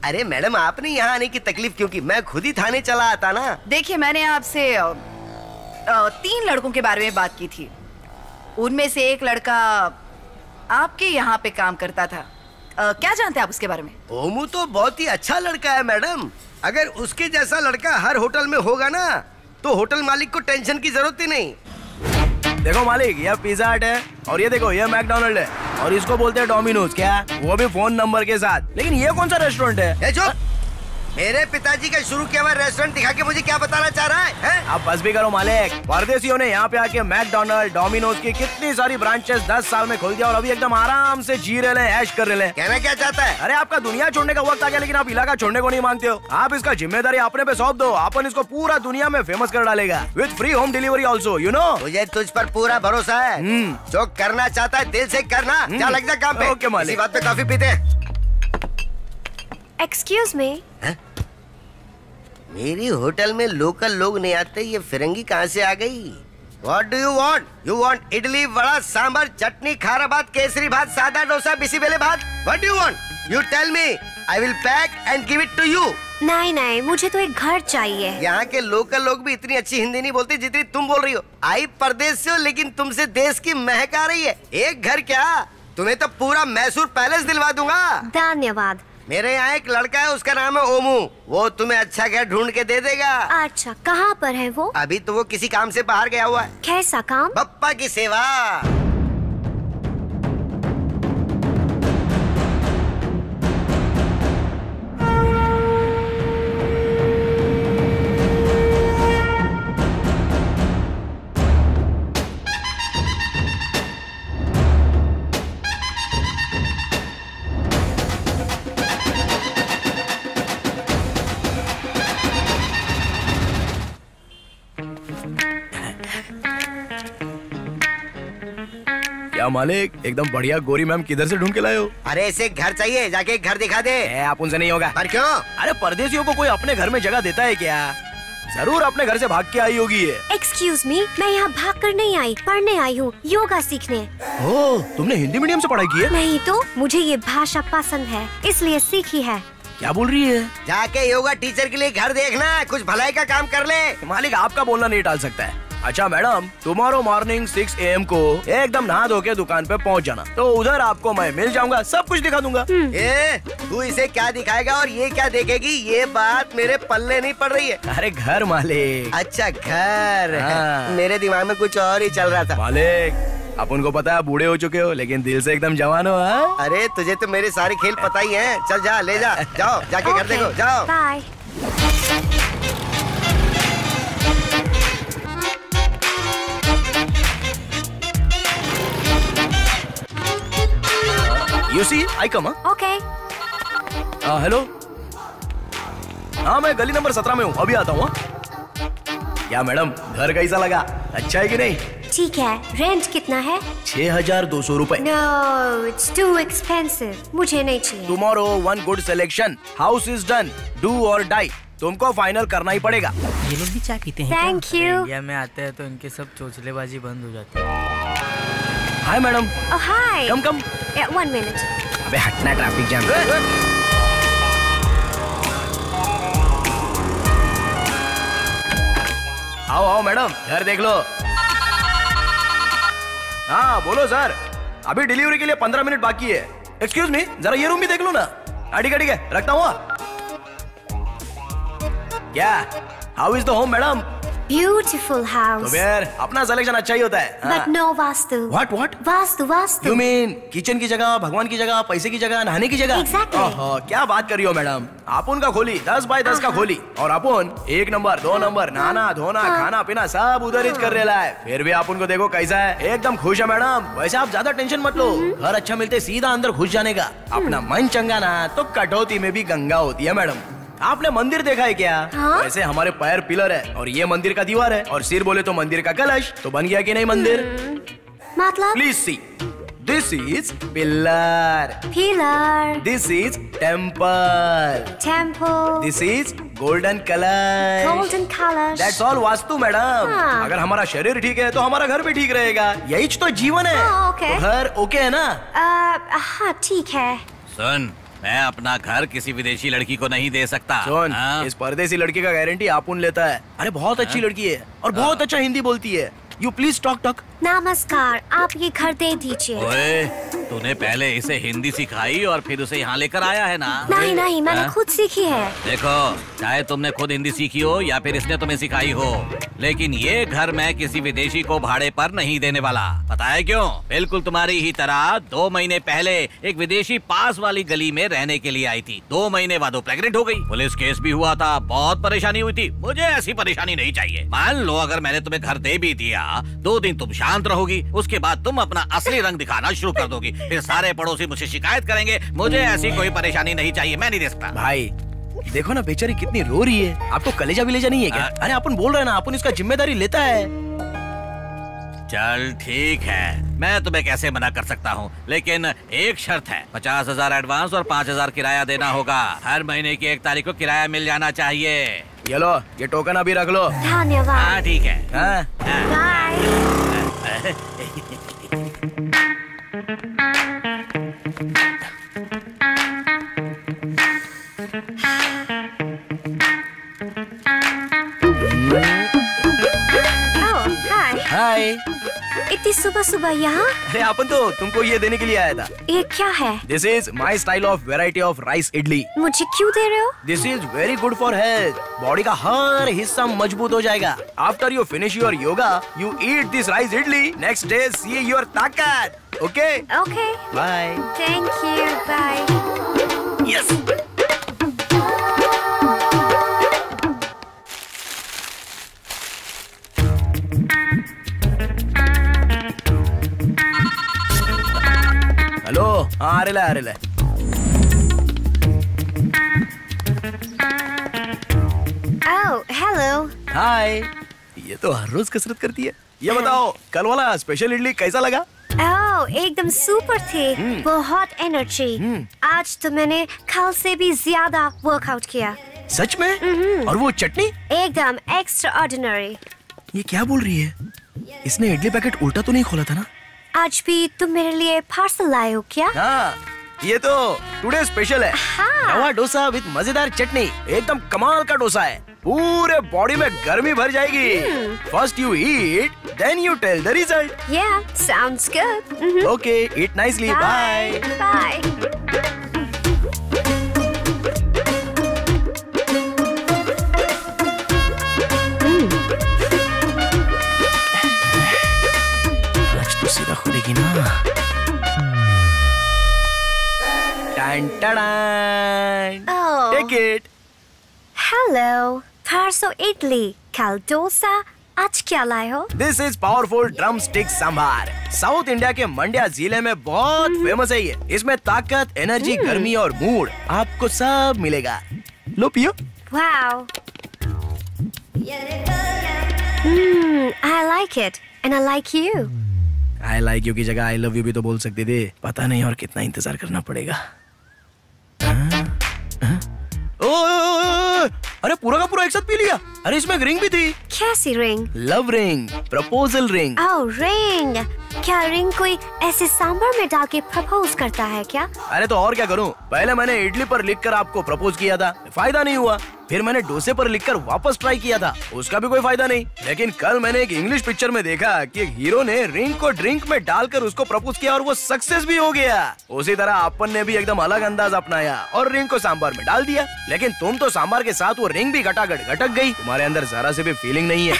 अरे मैडम, आपने यहाँ आने की तकलीफ क्यों की? मैं खुद ही थाने चला आता ना। देखिए, मैंने आपसे 3 लड़कों के बारे में बात की थी। उनमें से एक लड़का आपके यहाँ पे काम करता था। क्या जानते हैं आप उसके बारे में? ओमू तो बहुत ही अच्छा लड़का है मैडम। अगर उसके जैसा लड़का हर होटल में होगा ना, तो होटल मालिक को टेंशन की जरूरत ही नहीं। देखो मालिक, यह पिज़्ज़ा हट है और ये देखो, यह मैकडॉनल्ड है और इसको बोलते हैं डोमिनोज। क्या? वो भी फोन नंबर के साथ। लेकिन ये कौन सा रेस्टोरेंट है? चुप! मेरे पिताजी का शुरू किया हुआ रेस्टोरेंट दिखा के मुझे क्या बताना चाह रहा है? आप बस भी करो मालिक। परदेशियों ने यहाँ पे आके मैकडॉनल्ड, डोमिनोज की कितनी सारी ब्रांचेस 10 साल में खोल दिया और अभी एकदम आराम से जी रहे हैं, ऐश कर रहे हैं। कहना क्या चाहता है? अरे आपका दुनिया छोड़ने का वक्त आ गया, लेकिन आप इलाका छोड़ने को नहीं मानते हो। आप इसका जिम्मेदारी अपने पे सौंप दो, अपन इसको पूरा दुनिया में फेमस कर डालेगा with free home delivery also, you know. मुझे तुझ पर पूरा भरोसा है। जो करना चाहता है दिल से करना। जा लग जा काम पे। ओके मालिक। इसी बात पे कॉफी पीते हैं। Excuse me. मेरी होटल में लोकल लोग नहीं आते, ये फिरंगी कहाँ से आ गई? What do you want? You want idli, vada, sambar, चटनी, खारा भात, केसरी भात, सादा डोसा, बिसी बेले भात? What do you want? You tell me. I will pack and give it to you. नहीं नहीं, मुझे तो एक घर चाहिए। यहाँ के लोकल लोग भी इतनी अच्छी हिंदी नहीं बोलते जितनी तुम बोल रही हो। आई परदेश से हो, लेकिन तुमसे देश की महक आ रही है। एक घर क्या, तुम्हें तो पूरा मैसूर पैलेस दिलवा दूंगा। धन्यवाद। मेरे यहाँ एक लड़का है, उसका नाम है ओमू। वो तुम्हें अच्छा घर ढूंढ के दे देगा। अच्छा, कहाँ पर है वो? अभी तो वो किसी काम से बाहर गया हुआ है। कैसा काम? पप्पा की सेवा। क्या मालिक, एकदम बढ़िया गोरी मैम किधर से ढूंढ के लाए हो? अरे इसे घर चाहिए, जाके एक घर दिखा दे। आप उनसे नहीं होगा। पर क्यों? अरे परदेशियों को कोई अपने घर में जगह देता है क्या? जरूर अपने घर से भाग के आई होगी ये। एक्सक्यूज मी, मैं यहाँ भाग कर नहीं आई, पढ़ने आई हूँ, योगा सीखने। ओह, तुमने हिंदी मीडियम से पढ़ाई की है? नहीं तो, मुझे ये भाषा पसंद है, इसलिए सीखी है। क्या बोल रही है? जाके योगा टीचर के लिए घर देखना, कुछ भलाई का काम कर ले। मालिक, आपका बोलना नहीं टाल सकता है। अच्छा मैडम, टुमारो मॉर्निंग 6 AM को एकदम नहा धो के दुकान पे पहुंच जाना, तो उधर आपको मैं मिल जाऊंगा, सब कुछ दिखा दूंगा। तू इसे क्या दिखाएगा और ये क्या देखेगी? ये बात मेरे पल्ले नहीं पड़ रही है। अरे घर मालिक। अच्छा घर। हाँ। मेरे दिमाग में कुछ और ही चल रहा था। मालिक, अपन को पता है बूढ़े हो चुके हो, लेकिन दिल से एकदम जवान हो। हाँ? अरे तुझे तो मेरे सारे खेल पता ही हैं। चल जा, ले जा, जाओ जाके घर देखो, जाओ। Bye. You see, I come, huh? Okay. Hello. हाँ, मैं गली नंबर 17 में हूँ, अभी आता हूँ। क्या मैडम, घर कैसा लगा? अच्छा है कि नहीं? ठीक है। रेंट कितना है? 6200 रुपए। नो, इट्स टू एक्सपेंसिव, मुझे नहीं चाहिए। Tomorrow one good selection, house is done, do और डाई, तुमको फाइनल करना ही पड़ेगा। ये लोग भी चाय पीते हैं? Thank you. इंडिया में आते हैं तो इनके सब चोचलेबाजी बंद हो जाती है। Hi madam. Hi. Come come. 1 minute. अबे हटना, ट्रैफिक जाम। आओ आओ मैडम, घर देख लो। हाँ बोलो सर, अभी डिलीवरी के लिए 15 मिनट बाकी है। एक्सक्यूज मी, जरा ये रूम भी देख लो ना। ठीक है, रखता हूँ। क्या? How is the home madam? Beautiful house. तो यार, अपना सिलेक्शन अच्छा ही होता है। But no vastu. What what? Vastu vastu. You mean kitchen की जगह, भगवान की जगह, पैसे की जगह, नहाने की जगह? Exactly. ओहो, क्या बात कर रही हो मैडम। अपन का खोली 10 बाय 10 का खोली, और अपन 1 नंबर 2 नंबर नहाना धोना खाना पीना सब उधर ही कर रहा है। फिर भी अपन को देखो कैसा है, एकदम खुश है मैडम। वैसे आप ज्यादा टेंशन मत लो, घर अच्छा मिलते सीधा अंदर घुस जाने का। अपना मन चंगा ना तो कटौती में भी गंगा होती है मैडम। आपने मंदिर देखा है क्या? हाँ? वैसे हमारे पैर पिलर है और ये मंदिर का दीवार है, और सिर बोले तो मंदिर का कलश। तो बन गया कि नहीं मंदिर? मतलब? Please see, this is pillar, pillar, this is temple, temple, this is golden कलश, गोल्डन कलश। That's all vastu madam. हाँ। अगर हमारा शरीर ठीक है तो हमारा घर भी ठीक रहेगा, यही तो जीवन है। हाँ, ओके। तो घर ओके है ना? हाँ ठीक है। सन, मैं अपना घर किसी विदेशी लड़की को नहीं दे सकता। सुन, हाँ? इस परदेसी लड़की का गारंटी आपुन लेता है। अरे बहुत अच्छी लड़की है और बहुत अच्छा हिंदी बोलती है। You please talk. नमस्कार, आप ये घर दे दीजिए। ओए, तूने पहले इसे हिंदी सिखाई और फिर उसे यहाँ लेकर आया है ना? नहीं, मैंने हाँ? खुद सीखी है। देखो, चाहे तुमने खुद हिंदी सीखी हो या फिर इसने तुम्हें सिखाई हो, लेकिन ये घर मैं किसी विदेशी को भाड़े पर नहीं देने वाला। पता है क्यों? बिल्कुल तुम्हारी ही तरह 2 महीने पहले एक विदेशी पास वाली गली में रहने के लिए आई थी। 2 महीने बाद वो प्रेग्नेंट हो गई। पुलिस केस भी हुआ था, बहुत परेशानी हुई थी। मुझे ऐसी परेशानी नहीं चाहिए। मान लो अगर मैंने तुम्हें घर दे भी दिया, 2 दिन तुम शांत रहोगी, उसके बाद तुम अपना असली रंग दिखाना शुरू कर दोगी, फिर सारे पड़ोसी मुझे शिकायत करेंगे। मुझे ऐसी कोई परेशानी नहीं चाहिए, मैं नहीं दे सकता। भाई देखो ना बेचारी कितनी रो रही है। आपको कलेजा विलेजा नहीं है क्या? अरे अपन बोल रहे हैं ना, अपन इसका जिम्मेदारी लेता है। चल ठीक है, मैं तुम्हें कैसे मना कर सकता हूँ, लेकिन एक शर्त है। 50,000 एडवांस और 5,000 किराया देना होगा। हर महीने की 1 तारीख को किराया मिल जाना चाहिए। ये लो, ये टोकन अभी रख लो। धन्यवाद। हाँ ठीक है। हाँ? बाय। हाय। इतनी सुबह सुबह यहाँ? अरे अपन तो तुमको ये देने के लिए आया था। ये क्या है? This is my style of variety of rice idli. मुझे क्यों दे रहे हो? This is very good for health. Body का हर हिस्सा मजबूत हो जाएगा। After you finish your yoga, you eat this rice idli, next day see your ताकत। Okay okay, bye. Thank you, bye. Yes. Hello, हाँ आ रहे। Oh, hello. हाय। ये तो हर रोज कसरत करती है। ये बताओ, कल वाला स्पेशल इडली कैसा लगा? ओह, एकदम सुपर थे। बहुत एनर्जी। आज तो मैंने कल से भी ज्यादा वर्कआउट किया। सच में? और वो चटनी? एकदम एक्स्ट्रा ऑर्डिनरी। ये क्या बोल रही है? इसने इडली पैकेट उल्टा तो नहीं खोला था ना? आज भी तुम मेरे लिए पार्सल लाए हो क्या? हाँ, ये तो टुडे स्पेशल है। हाँ। रवा डोसा विद मजेदार चटनी। एकदम कमाल का डोसा है। पूरे बॉडी में गर्मी भर जाएगी। First you eat, then you tell the result. Yeah, sounds good. Okay, eat nicely. Bye. Bye. आज तो सीधा खुलेगी ना। Oh. Take it. Hello. परसों इडली, कल डोसा, आज क्या लाए हो? This is powerful drumstick sambar. South India के मंड्या जिले में बहुत फेमस है ये। इसमें ताकत, एनर्जी, गर्मी और मूड आपको सब मिलेगा। लो पियो। Wow. I like it and I like you. I like you की जगह आई लव यू भी तो बोल सकते थे। पता नहीं और कितना इंतजार करना पड़ेगा। अरे पूरा का पूरा एक साथ पी लिया। अरे इसमें एक रिंग भी थी। कैसी ring? Love ring, proposal ring. Oh, ring. क्या रिंग कोई ऐसे सांभर में डाल के प्रपोज करता है क्या? अरे तो और क्या करूं? पहले मैंने इडली पर लिखकर आपको प्रपोज किया था, फायदा नहीं हुआ। फिर मैंने डोसे पर लिखकर वापस ट्राई किया था, उसका भी कोई फायदा नहीं। लेकिन कल मैंने एक इंग्लिश पिक्चर में देखा कि एक हीरो ने रिंग को ड्रिंक में डालकर उसको प्रपोज किया और वो सक्सेस भी हो गया। उसी तरह अपन ने भी एकदम अलग अंदाज अपनाया और रिंग को सांभर में डाल दिया। लेकिन तुम तो सांभर के साथ वो रिंग भी घटाघट घटक गई। तुम्हारे अंदर जरा से भी फीलिंग नहीं है।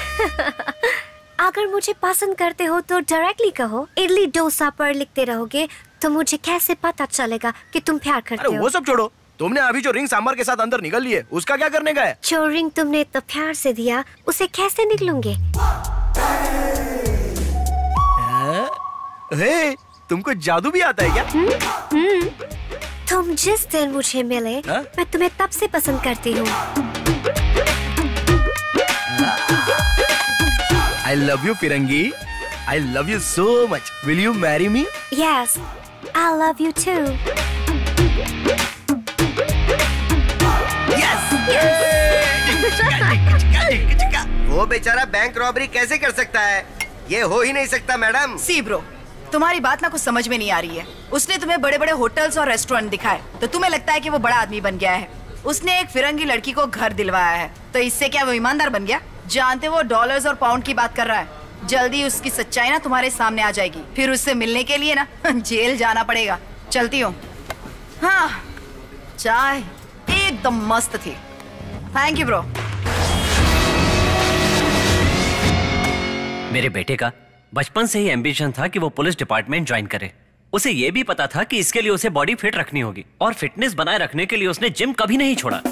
अगर मुझे पसंद करते हो तो डायरेक्टली कहो। इडली डोसा पर लिखते रहोगे तो मुझे कैसे पता चलेगा कि तुम प्यार करते अरे हो? वो सब छोड़ो, तुमने अभी जो रिंग सांभर के साथ अंदर निकल ली है, उसका क्या करने का है? जो रिंग तुमने तो प्यार से दिया, उसे कैसे निकलूंगे? हे, तुमको जादू भी आता है क्या? तुम जिस दिन मुझे मिले, हाँ? मैं तुम्हें तब से पसंद करती हूँ। I love you, Firangi. I love you so much. Will you marry me? Yes, I love you too. वो बेचारा बैंक रॉबरी कैसे कर सकता है? ये हो ही नहीं सकता मैडम। सी ब्रो, तुम्हारी बात ना कुछ समझ में नहीं आ रही है। उसने तुम्हें बड़े बड़े होटल्स और रेस्टोरेंट दिखाए तो तुम्हें लगता है कि वो बड़ा आदमी बन गया है। उसने एक फिरंगी लड़की को घर दिलवाया है तो इससे क्या वो ईमानदार बन गया? जानते वो डॉलर्स और पाउंड की बात कर रहा है। जल्दी उसकी सच्चाई ना तुम्हारे सामने आ जाएगी, फिर उससे मिलने के लिए ना जेल जाना पड़ेगा। चलती हूँ। हाँ, चाय एकदम मस्त थी। Thank you bro. मेरे बेटे का बचपन से ही एम्बिशन था कि वो पुलिस डिपार्टमेंट ज्वाइन करे। उसे ये भी पता था कि इसके लिए उसे बॉडी फिट रखनी होगी और फिटनेस बनाए रखने के लिए उसने जिम कभी नहीं छोड़ा।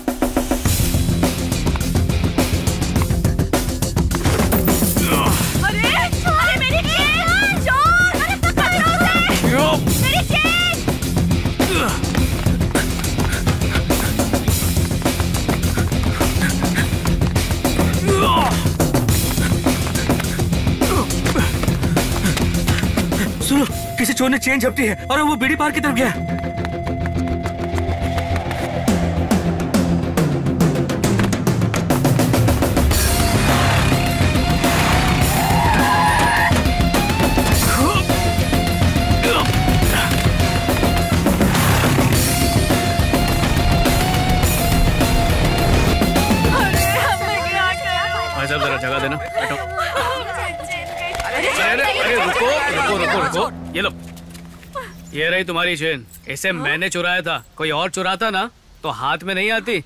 सुनो, किसी चोर ने चेन झपटी है और वो बीड़ी पार की तरफ गया। भाई साहब जरा जगह देना, बैठो। अरे रुको रुको रुको रुको, ये लो, ये रही तुम्हारी चेन। इसे मैंने चुराया था, कोई और चुराता ना तो हाथ में नहीं आती।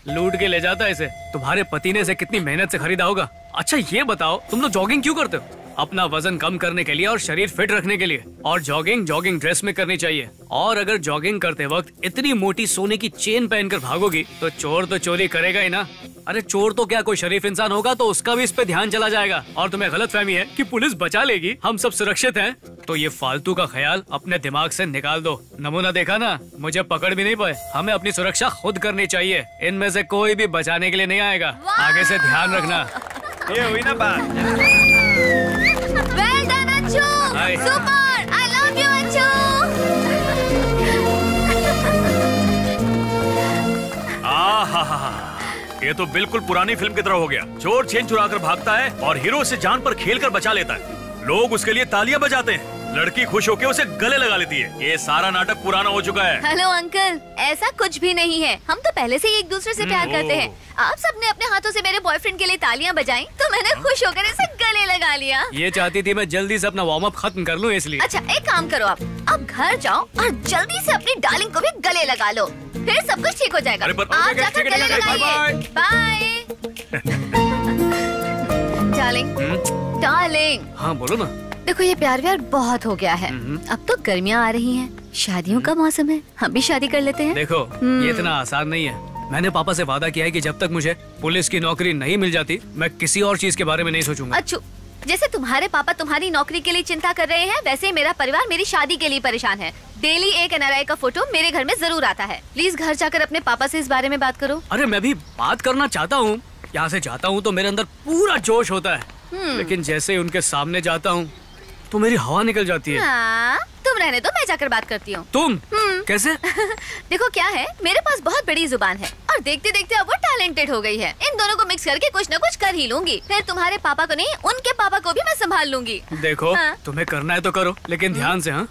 लूट के ले जाता इसे। तुम्हारे पति ने इसे कितनी मेहनत से खरीदा होगा। अच्छा ये बताओ, तुम लोग जॉगिंग क्यों करते हो? अपना वजन कम करने के लिए और शरीर फिट रखने के लिए। और जॉगिंग ड्रेस में करनी चाहिए। और अगर जॉगिंग करते वक्त इतनी मोटी सोने की चेन पहनकर भागोगी तो चोर तो चोरी करेगा ही ना। अरे चोर तो क्या, कोई शरीफ इंसान होगा तो उसका भी इस पे ध्यान चला जाएगा। और तुम्हें गलतफहमी है कि पुलिस बचा लेगी, हम सब सुरक्षित हैं, तो ये फालतू का ख्याल अपने दिमाग से निकाल दो। नमूना देखा ना, मुझे पकड़ भी नहीं पाए। हमें अपनी सुरक्षा खुद करनी चाहिए। इनमें से कोई भी बचाने के लिए नहीं आएगा। आगे से ध्यान रखना। ये हुई ना बात। Well done, Anju! Hi. Super! I love you, Anju! ये तो बिल्कुल पुरानी फिल्म की तरह हो गया। चोर चेन चुरा कर भागता है और हीरो उसे जान पर खेलकर बचा लेता है। लोग उसके लिए तालियां बजाते हैं, लड़की खुश होकर उसे गले लगा लेती है। ये सारा नाटक पुराना हो चुका है। हेलो अंकल, ऐसा कुछ भी नहीं है। हम तो पहले से ही एक दूसरे से प्यार करते हैं। आप सबने अपने हाथों से मेरे बॉयफ्रेंड के लिए तालियां बजाई तो मैंने खुश होकर इसे गले लगा लिया। ये चाहती थी मैं जल्दी से अपना वार्म अप खत्म कर लूं इसलिए। अच्छा एक काम करो, आप घर जाओ और जल्दी से अपनी डार्लिंग को भी गले लगा लो, फिर सब कुछ ठीक हो जाएगा। आप जाकर गले लगाइए। Bye darling. हाँ बोलो ना। देखो ये प्यार व्यार बहुत हो गया है, अब तो गर्मियाँ आ रही हैं, शादियों का मौसम है, हम भी शादी कर लेते हैं। देखो ये इतना आसान नहीं है। मैंने पापा से वादा किया है कि जब तक मुझे पुलिस की नौकरी नहीं मिल जाती मैं किसी और चीज के बारे में नहीं सोचूंगा। अच्छा, जैसे तुम्हारे पापा तुम्हारी नौकरी के लिए चिंता कर रहे हैं, वैसे ही मेरा परिवार मेरी शादी के लिए परेशान है। डेली एक NRI का फोटो मेरे घर में जरूर आता है। प्लीज घर जाकर अपने पापा से इस बारे में बात करो। अरे मैं भी बात करना चाहता हूँ, यहाँ से जाता हूँ तो मेरे अंदर पूरा जोश होता है, लेकिन जैसे ही उनके सामने जाता हूँ तो मेरी हवा निकल जाती है। हाँ, तुम रहने दो, मैं जाकर बात करती हूँ। तुम कैसे? देखो क्या है, मेरे पास बहुत बड़ी जुबान है और देखते देखते अब वो टैलेंटेड हो गई है। इन दोनों को मिक्स करके कुछ न कुछ कर ही लूंगी। फिर तुम्हारे पापा को नहीं, उनके पापा को भी मैं संभाल लूंगी। देखो हाँ? तुम्हें करना है तो करो, लेकिन ध्यान से। हाँ